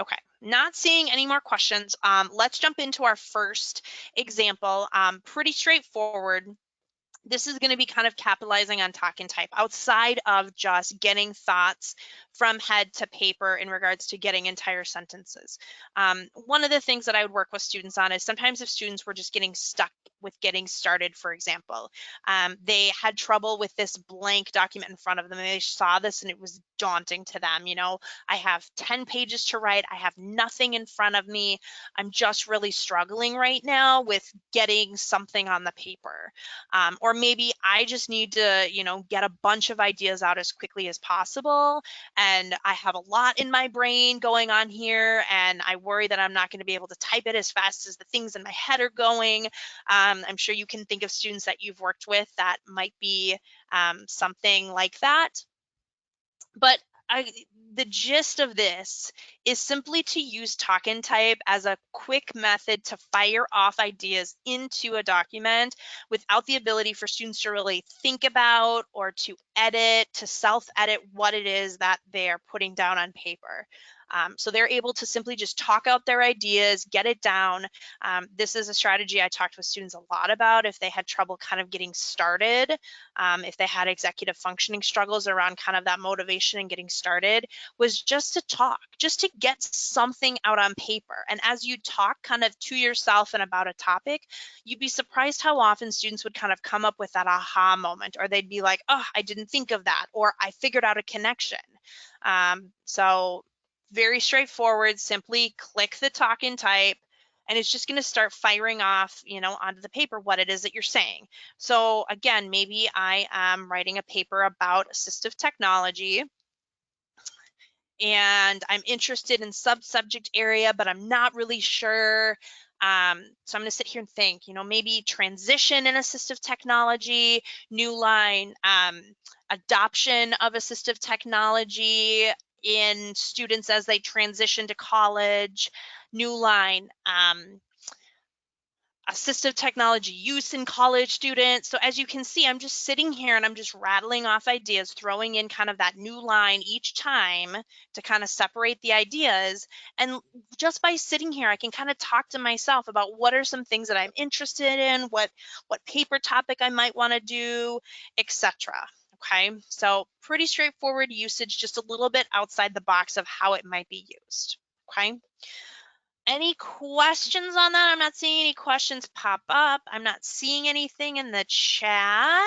Okay, not seeing any more questions. Let's jump into our first example. Pretty straightforward. This is going to be kind of capitalizing on talk and type outside of just getting thoughts from head to paper in regards to getting entire sentences. One of the things that I would work with students on is sometimes if students were just getting stuck with getting started, for example, they had trouble with this blank document in front of them and they saw this and it was daunting to them. I have 10 pages to write. I have nothing in front of me. I'm just really struggling right now with getting something on the paper. Or maybe I just need to, get a bunch of ideas out as quickly as possible. And I have a lot in my brain going on here, and I worry that I'm not going to be able to type it as fast as the things in my head are going. I'm sure you can think of students that you've worked with that might be something like that. But the gist of this is simply to use talk and type as a quick method to fire off ideas into a document without the ability for students to really think about or to edit, to self-edit what it is that they're putting down on paper. So they're able to simply just talk out their ideas, get it down. This is a strategy I talked with students a lot about if they had trouble kind of getting started, if they had executive functioning struggles around kind of that motivation and getting started, was just to talk, just to get something out on paper. And as you talk kind of to yourself and about a topic, you'd be surprised how often students would kind of come up with that aha moment, or they'd be like, oh, I didn't think of that, or I figured out a connection. So very straightforward, simply click the talk and type, and it's just going to start firing off, onto the paper what it is that you're saying. So again, maybe I am writing a paper about assistive technology and I'm interested in subject area, but I'm not really sure. So I'm going to sit here and think, maybe transition in assistive technology, new line, adoption of assistive technology in students as they transition to college, new line, assistive technology use in college students. So as you can see, I'm just sitting here and I'm just rattling off ideas, throwing in kind of that new line each time to kind of separate the ideas. And just by sitting here, I can kind of talk to myself about what are some things that I'm interested in, what paper topic I might want to do, etc. Okay, so pretty straightforward usage, just a little bit outside the box of how it might be used. Okay. Any questions on that? I'm not seeing any questions pop up. I'm not seeing anything in the chat.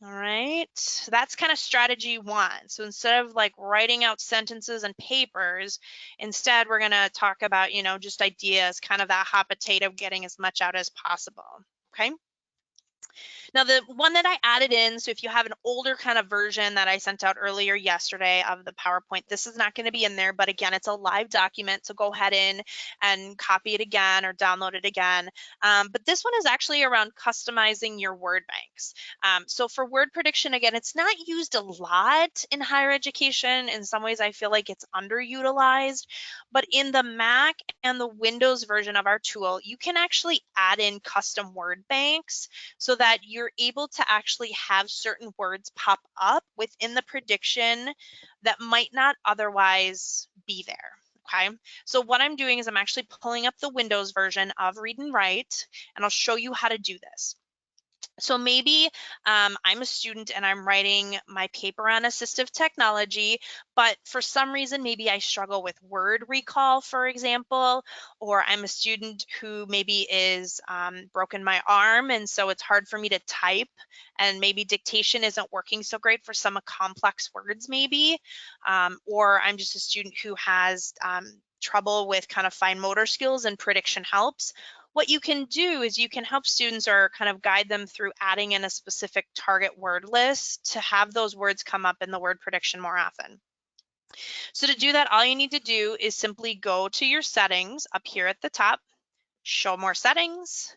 All right, so that's kind of strategy one. So instead of like writing out sentences and papers, instead we're gonna talk about, just ideas, kind of that hot potato, getting as much out as possible, okay? Now the one that I added in, so if you have an older kind of version that I sent out earlier yesterday of the PowerPoint, this is not going to be in there, but again, it's a live document, so go ahead in and copy it again or download it again. But this one is actually around customizing your word banks. So for word prediction, again, it's not used a lot in higher education. In some ways, I feel like it's underutilized, but in the Mac and the Windows version of our tool, you can actually add in custom word banks so that you're able to actually have certain words pop up within the prediction that might not otherwise be there. Okay, so what I'm doing is I'm actually pulling up the Windows version of Read and Write, and I'll show you how to do this. So maybe I'm a student and I'm writing my paper on assistive technology, but for some reason, maybe I struggle with word recall, for example, or I'm a student who maybe is broken my arm, and so it's hard for me to type, and maybe dictation isn't working so great for some complex words maybe, or I'm just a student who has trouble with kind of fine motor skills and prediction helps. What you can do is you can help students or kind of guide them through adding in a specific target word list to have those words come up in the word prediction more often. So to do that, all you need to do is simply go to your settings up here at the top, show more settings,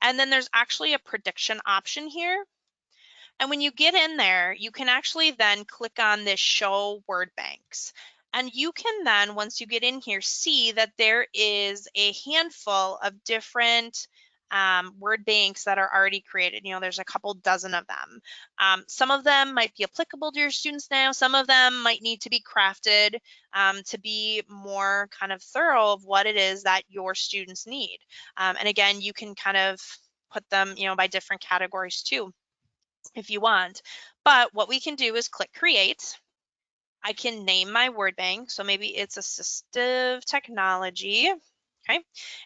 and then there's actually a prediction option here. And when you get in there, you can actually then click on this show word banks. And you can then, once you get in here, see that there is a handful of different word banks that are already created. There's a couple dozen of them. Some of them might be applicable to your students now. Some of them might need to be crafted to be more kind of thorough of what it is that your students need. And again, you can kind of put them, by different categories too, if you want. But what we can do is click create. I can name my word bank. So maybe it's assistive technology. Okay.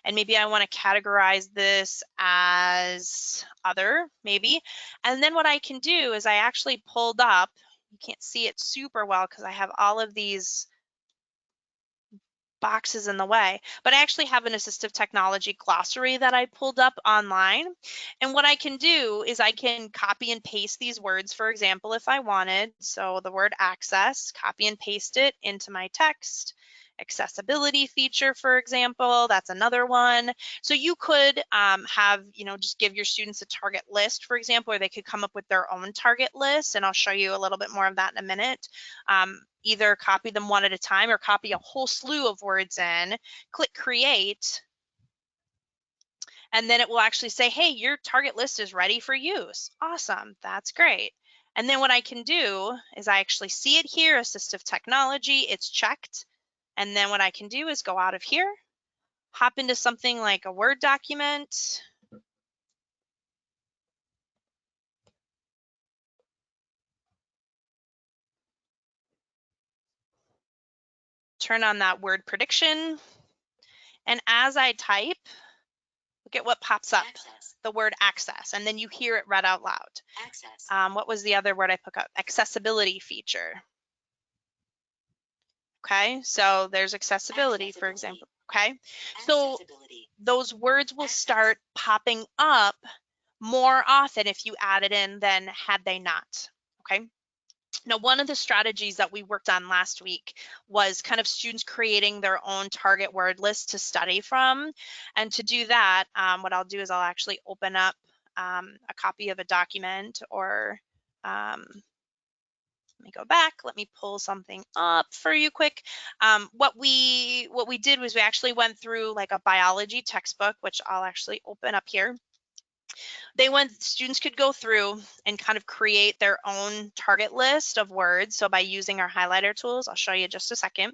And maybe I want to categorize this as other, maybe. And then what I can do is I actually pulled up, you can't see it super well because I have all of these boxes in the way, but I actually have an assistive technology glossary that I pulled up online. And what I can do is I can copy and paste these words, for example, if I wanted. So the word access, copy and paste it into my text. Accessibility feature, for example, that's another one. So you could have, just give your students a target list, for example, or they could come up with their own target list. And I'll show you a little bit more of that in a minute. Either copy them one at a time or copy a whole slew of words in, click create, and then it will actually say, hey, your target list is ready for use. Awesome, that's great. And then what I can do is I actually see it here, assistive technology, it's checked. And then what I can do is go out of here, hop into something like a Word document, turn on that word prediction, and as I type, look at what pops up. Access. The word access, and then you hear it read out loud. Access. What was the other word I put up? Accessibility feature. Okay, so there's accessibility, for example. Okay, so those words will start popping up more often if you add it in than had they not. Okay. Now, one of the strategies that we worked on last week was kind of students creating their own target word list to study from. And to do that, what I'll do is I'll actually open up a copy of a document or Let me go back. Let me pull something up for you quick. What we did was we actually went through like a biology textbook, which I'll actually open up here. Students could go through and kind of create their own target list of words. So by using our highlighter tools, I'll show you just a second,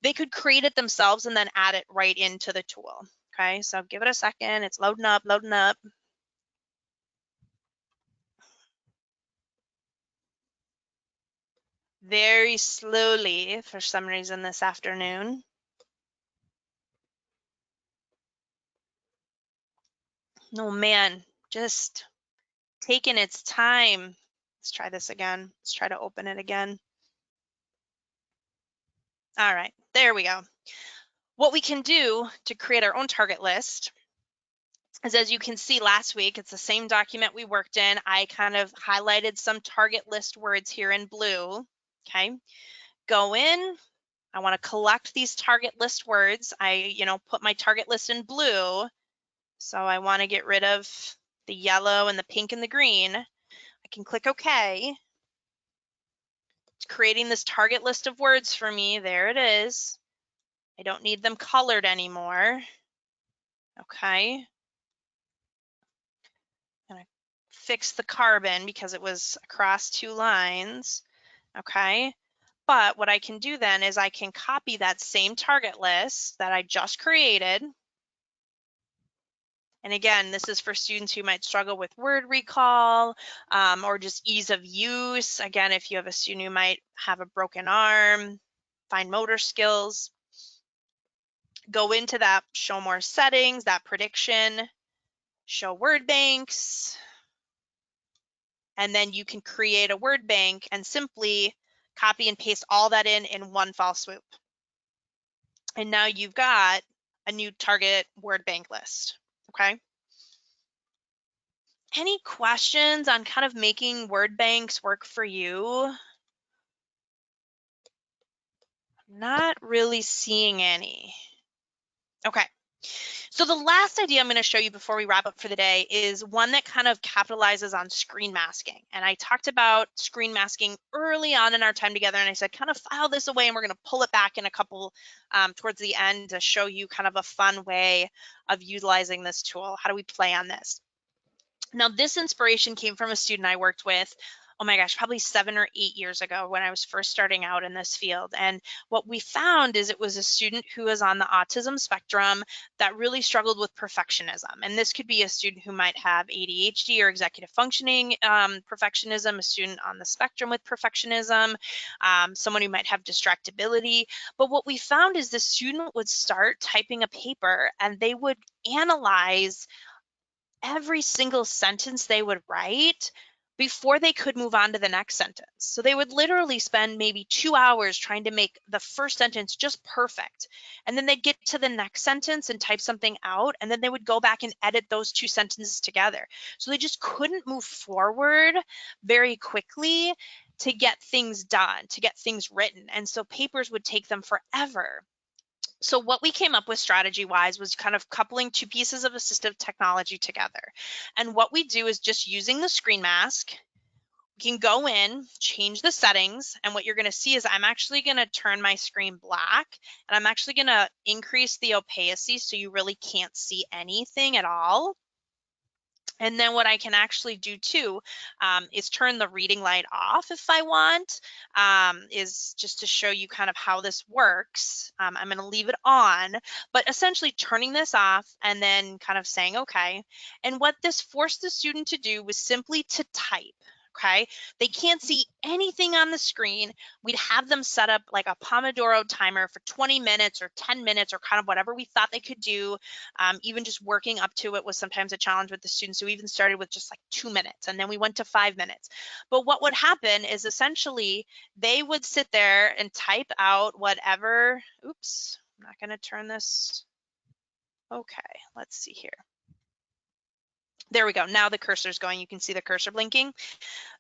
they could create it themselves and then add it right into the tool. Okay, so give it a second. It's loading up, loading up. Very slowly for some reason this afternoon. Oh man, just taking its time. Let's try this again. Let's try to open it again. All right, there we go. What we can do to create our own target list is, as you can see last week, it's the same document we worked in. I kind of highlighted some target list words here in blue. Okay, go in. I want to collect these target list words. I, put my target list in blue. So I want to get rid of the yellow and the pink and the green. I can click OK. It's creating this target list of words for me. There it is. I don't need them colored anymore. Okay. I'm gonna fix the carbon because it was across 2 lines. Okay. But what I can do then is I can copy that same target list that I just created. And again, this is for students who might struggle with word recall or just ease of use. Again, if you have a student who might have a broken arm, fine motor skills, go into that show more settings, that prediction, show word banks, and then you can create a word bank and simply copy and paste all that in one fell swoop. And now you've got a new target word bank list, okay? Any questions on kind of making word banks work for you? Not really seeing any. Okay. So the last idea I'm going to show you before we wrap up for the day is one that kind of capitalizes on screen masking. And I talked about screen masking early on in our time together, and I said kind of file this away and we're going to pull it back in a couple towards the end to show you kind of a fun way of utilizing this tool. How do we play on this? Now, this inspiration came from a student I worked with, oh my gosh, probably 7 or 8 years ago when I was first starting out in this field. And what we found is it was a student who was on the autism spectrum that really struggled with perfectionism. And this could be a student who might have ADHD or executive functioning perfectionism, a student on the spectrum with perfectionism, someone who might have distractibility. But what we found is the student would start typing a paper and they would analyze every single sentence they would write before they could move on to the next sentence. So they would literally spend maybe 2 hours trying to make the first sentence just perfect. And then they'd get to the next sentence and type something out, and then they would go back and edit those 2 sentences together. So they just couldn't move forward very quickly to get things done, to get things written. And so papers would take them forever. So what we came up with strategy-wise was kind of coupling 2 pieces of assistive technology together. And what we do is just using the screen mask, we can go in, change the settings, and what you're going to see is I'm actually going to turn my screen black, and I'm actually going to increase the opacity so you really can't see anything at all. And then what I can actually do too is turn the reading light off if I want, is just to show you kind of how this works. I'm going to leave it on, but essentially turning this off and then kind of saying, okay. And what this forced the student to do was simply to type. Okay, they can't see anything on the screen. We'd have them set up like a Pomodoro timer for 20 minutes or 10 minutes or kind of whatever we thought they could do. Even just working up to it was sometimes a challenge with the students who even started with just like 2 minutes and then we went to 5 minutes. But what would happen is essentially they would sit there and type out whatever, oops, I'm not gonna turn this. Okay, let's see here. There we go. Now the cursor's going. You can see the cursor blinking.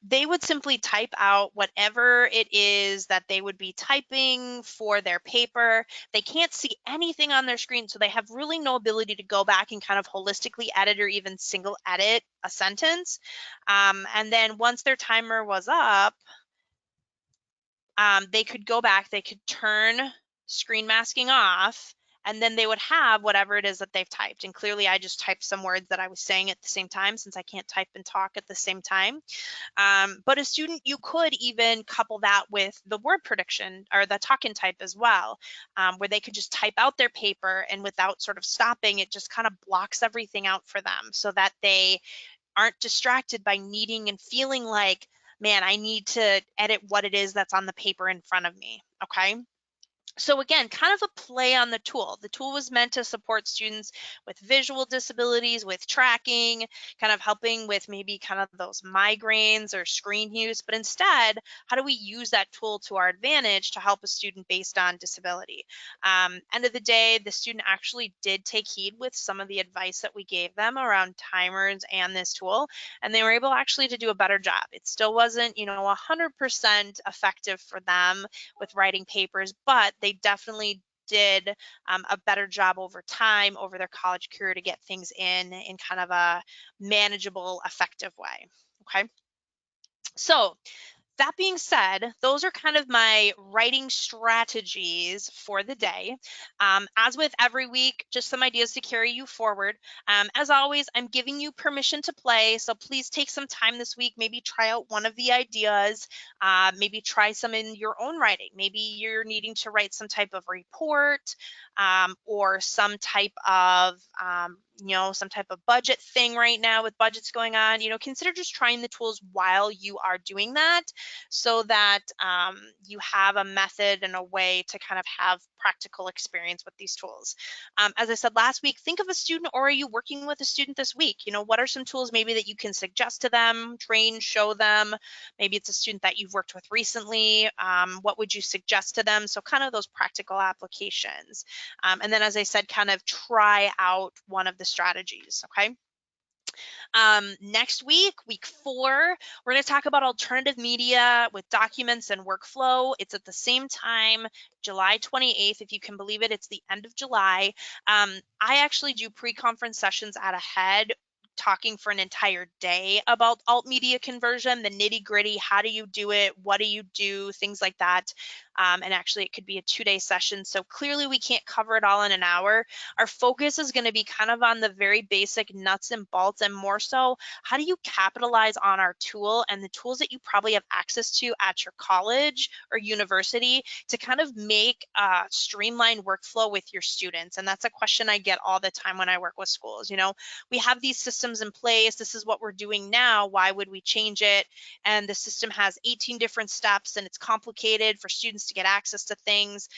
They would simply type out whatever it is that they would be typing for their paper. They can't see anything on their screen, so they have really no ability to go back and kind of holistically edit or even single edit a sentence. And then once their timer was up, they could go back, they could turn screen masking off, and then they would have whatever it is that they've typed. And clearly I just typed some words that I was saying at the same time, since I can't type and talk at the same time. But a student, you could even couple that with the word prediction or the talk and type as well, where they could just type out their paper, and without sort of stopping, it just kind of blocks everything out for them so that they aren't distracted by needing and feeling like, man, I need to edit what it is that's on the paper in front of me. Okay. So again, kind of a play on the tool. The tool was meant to support students with visual disabilities, with tracking, kind of helping with maybe kind of those migraines or screen use. But instead, how do we use that tool to our advantage to help a student based on disability? End of the day, the student actually did take heed with some of the advice that we gave them around timers and this tool, and they were able actually to do a better job. It still wasn't, 100% effective for them with writing papers, but they definitely did a better job over time, over their college career, to get things in kind of a manageable, effective way. Okay. So that being said, those are kind of my writing strategies for the day. As with every week, just some ideas to carry you forward. As always, I'm giving you permission to play, so please take some time this week, maybe try out one of the ideas, maybe try some in your own writing. Maybe you're needing to write some type of report, or some type of some type of budget thing right now with budgets going on. Consider just trying the tools while you are doing that, so that you have a method and a way to kind of have practical experience with these tools. As I said last week, think of a student, or are you working with a student this week? What are some tools maybe that you can suggest to them, train, show them? Maybe it's a student that you've worked with recently. What would you suggest to them? So kind of those practical applications. And then, as I said, kind of try out one of the strategies, okay? Next week, week 4, we're going to talk about alternative media with documents and workflow. It's at the same time, July 28th. If you can believe it, it's the end of July. I actually do pre-conference sessions at Ahead, talking for an entire day about alt media conversion, the nitty gritty. How do you do it? What do you do? Things like that. And actually, it could be a 2-day session. So clearly, we can't cover it all in an hour. Our focus is going to be kind of on the very basic nuts and bolts, and more so, how do you capitalize on our tool and the tools that you probably have access to at your college or university to kind of make a streamlined workflow with your students? And that's a question I get all the time when I work with schools. We have these systems in place. This is what we're doing now. Why would we change it? And the system has 18 different steps, and it's complicated for students to get access to things.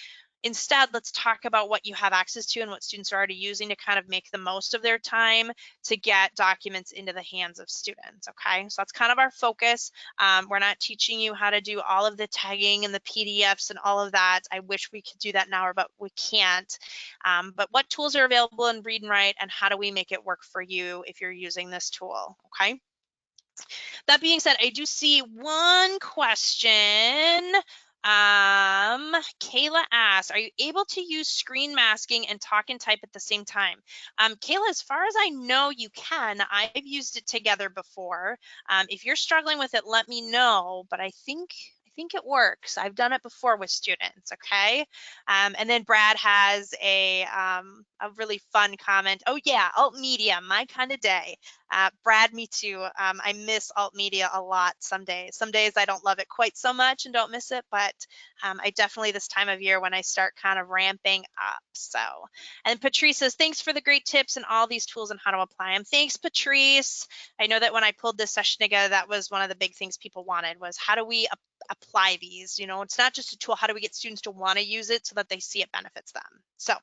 Instead, let's talk about what you have access to and what students are already using to kind of make the most of their time to get documents into the hands of students, okay? So that's kind of our focus. We're not teaching you how to do all of the tagging and the PDFs and all of that. I wish we could do that now, but we can't. But what tools are available in Read and Write, and how do we make it work for you if you're using this tool, okay? That being said, I do see one question. Kayla asks, are you able to use screen masking and talk and type at the same time? Kayla, as far as I know, you can. I've used it together before. If you're struggling with it, let me know, but I think it works. I've done it before with students, okay? And then Brad has a really fun comment. Oh yeah, alt media, my kind of day. Brad, me too. I miss alt media a lot some days. Some days I don't love it quite so much and don't miss it, but I definitely, this time of year when I start kind of ramping up. So, and Patrice says, thanks for the great tips and all these tools and how to apply them. Thanks, Patrice. I know that when I pulled this session together, that was one of the big things people wanted, was how do we apply these? It's not just a tool. How do we get students to want to use it so that they see it benefits them? So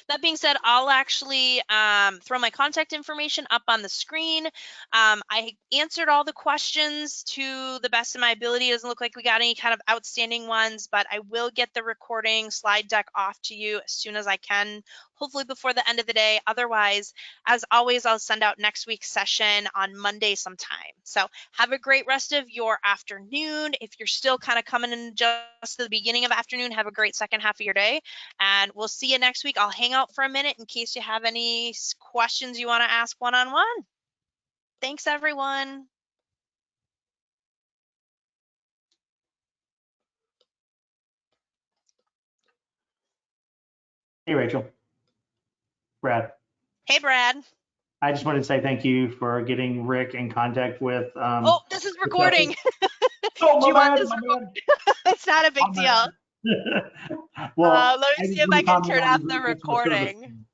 that being said, I'll actually throw my contact information up on the screen. I answered all the questions to the best of my ability. It doesn't look like we got any kind of outstanding ones, but I will get the recording slide deck off to you as soon as I can, hopefully before the end of the day. Otherwise, as always, I'll send out next week's session on Monday sometime. So have a great rest of your afternoon. If you're still kind of coming in just the beginning of afternoon, have a great second half of your day. And we'll see you next week. I'll hang out for a minute in case you have any questions you want to ask one-on-one. Thanks, everyone. Hey, Rachel. Brad. Hey, Brad. I just wanted to say thank you for getting Rick in contact with. Oh, this is recording. Oh, Do you want my this? bad. It's not a big My deal. bad. Well, Let me I see just if want I to can comment turn on off the the great customer service. recording.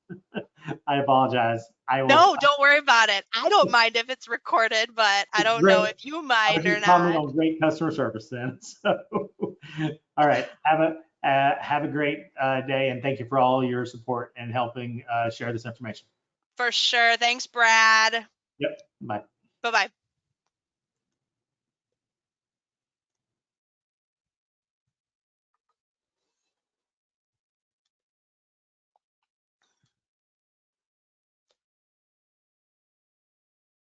I apologize. I will. No, don't worry about it. I don't mind if it's recorded, but I don't know Great. if you I was mind or just commenting not. on great customer service then. So, all right. Have a great day, and thank you for all your support and helping share this information. For sure. Thanks, Brad. Yep. Bye. Bye-bye.